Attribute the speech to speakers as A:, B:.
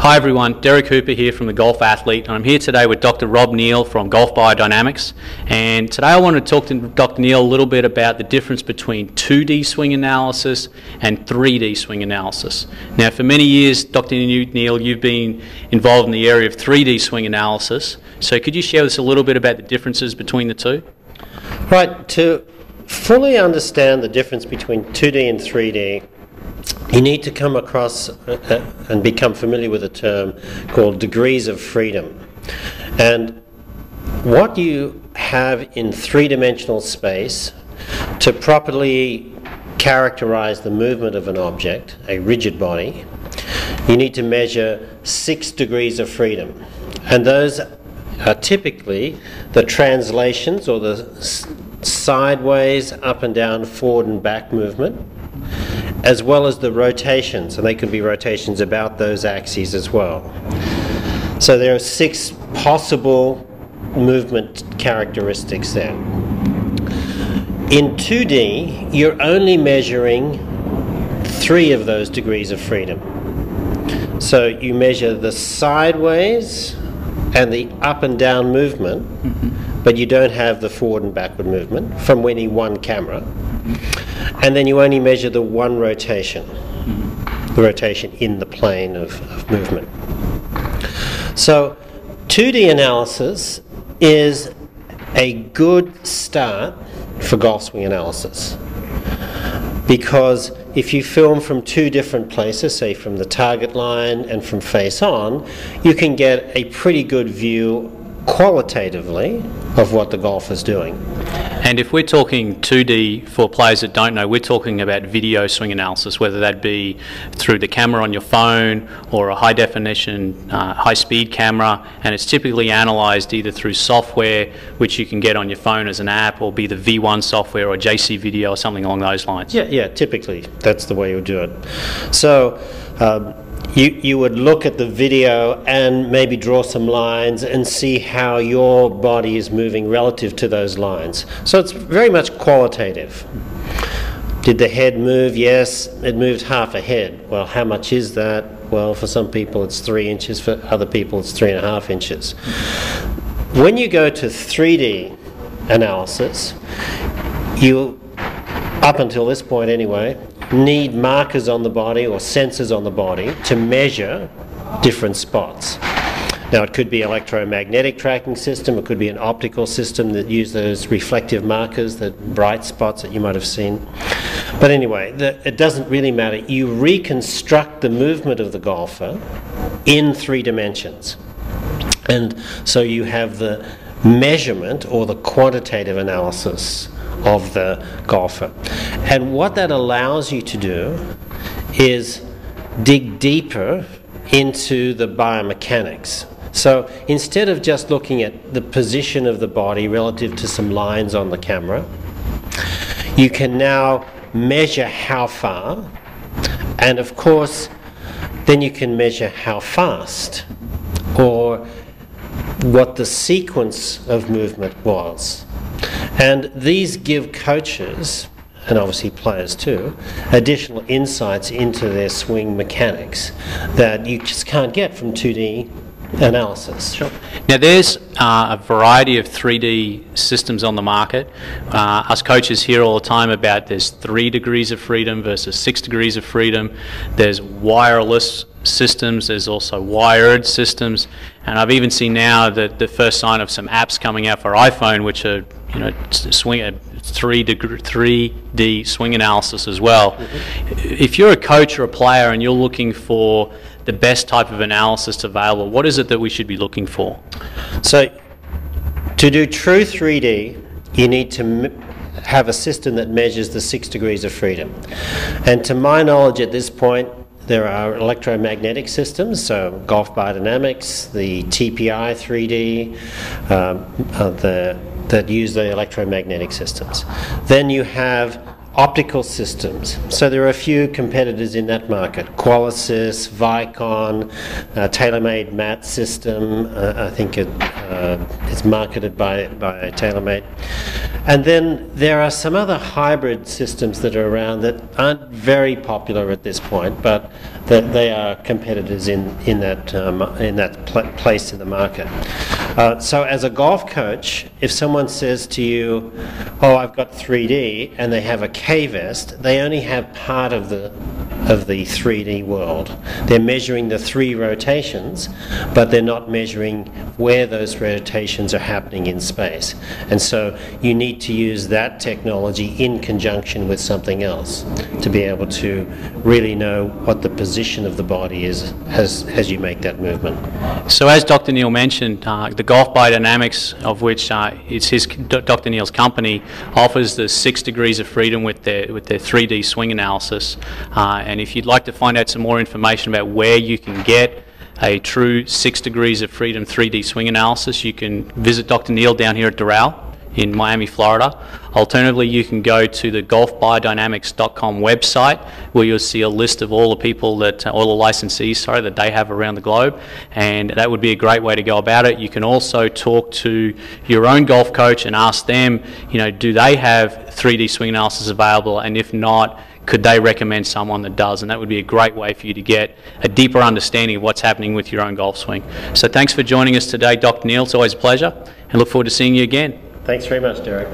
A: Hi everyone, Derek Hooper here from the Golf Athlete, and I'm here today with Dr. Rob Neal from Golf Biodynamics. And today I want to talk to Dr. Neal a little bit about the difference between 2D swing analysis and 3D swing analysis. Now, for many years, Dr. Neal, you've been involved in the area of 3D swing analysis. So could you share with us a little bit about the differences between the two?
B: Right, to fully understand the difference between 2D and 3D, you need to come across and become familiar with a term called degrees of freedom. And what you have in three-dimensional space to properly characterize the movement of an object, a rigid body, you need to measure 6 degrees of freedom. And those are typically the translations or the sideways, up and down, forward and back movement, as well as the rotations, and they could be rotations about those axes as well. So there are 6 possible movement characteristics there. In 2D, you're only measuring 3 of those degrees of freedom. So you measure the sideways and the up and down movement, but you don't have the forward and backward movement from any one camera. And then you only measure the one rotation, the rotation in the plane of movement. So 2D analysis is a good start for golf swing analysis, because if you film from 2 different places, say from the target line and from face on, you can get a pretty good view qualitatively of what the golfer's doing.
A: And if we're talking 2D, for players that don't know, we're talking about video swing analysis, whether that be through the camera on your phone or a high definition, high speed camera, and it's typically analysed either through software, which you can get on your phone as an app, or be the V1 software or JC Video or something along those lines.
B: Yeah, typically that's the way you would do it. So you would look at the video and maybe draw some lines and see how your body is moving relative to those lines. So it's very much qualitative. Did the head move? Yes, it moved half a head. Well, how much is that? Well, for some people it's 3 inches, for other people it's 3.5 inches. When you go to 3D analysis, you, up until this point anyway, need markers on the body or sensors on the body to measure different spots. Now, it could be an electromagnetic tracking system, it could be an optical system that uses those reflective markers, the bright spots that you might have seen. But anyway, it doesn't really matter. You reconstruct the movement of the golfer in 3 dimensions. And so you have the measurement or the quantitative analysis of the golfer. And what that allows you to do is dig deeper into the biomechanics. So instead of just looking at the position of the body relative to some lines on the camera, you can now measure how far, and of course then you can measure how fast, or what the sequence of movement was. And these give coaches, and obviously players too, additional insights into their swing mechanics that you just can't get from 2D analysis.
A: Sure. Now there's a variety of 3D systems on the market. Us coaches hear all the time about there's 3 degrees of freedom versus 6 degrees of freedom. There's wireless systems, there's also wired systems, and I've even seen now that the first sign of some apps coming out for iPhone which are, you know, 3D swing analysis as well. If you're a coach or a player and you're looking for the best type of analysis available, what is it that we should be looking for?
B: So to do true 3D, you need to have a system that measures the 6 degrees of freedom. And to my knowledge at this point, there are electromagnetic systems, so Golf Biodynamics, the TPI 3D, that use the electromagnetic systems. Then you have optical systems. So there are a few competitors in that market. Qualisys, Vicon, TaylorMade Mat System, I think it's marketed by TaylorMade. And then there are some other hybrid systems that are around that aren't very popular at this point, but they are competitors in that place in the market. So as a golf coach, if someone says to you, oh, I've got 3D, and they have a K-vest, they only have part of the 3D world. They're measuring the 3 rotations, but they're not measuring where those rotations are happening in space. And so you need to use that technology in conjunction with something else to be able to really know what the position of the body is as you make that movement.
A: So as Dr. Neal mentioned, the Golf Biodynamics, of which it's Dr. Neal's company, offers the 6 degrees of freedom with their 3D swing analysis. And if you'd like to find out some more information about where you can get a true 6 degrees of freedom 3D swing analysis, you can visit Dr. Neal down here at Doral in Miami, Florida. Alternatively, you can go to the golfbiodynamics.com website, where you'll see a list of all the people all the licensees, that they have around the globe, and that would be a great way to go about it. You can also talk to your own golf coach and ask them, do they have 3D swing analysis available, and if not, could they recommend someone that does? And that would be a great way for you to get a deeper understanding of what's happening with your own golf swing. So thanks for joining us today, Dr. Neal. It's always a pleasure, and look forward to seeing you again.
B: Thanks very much, Derek.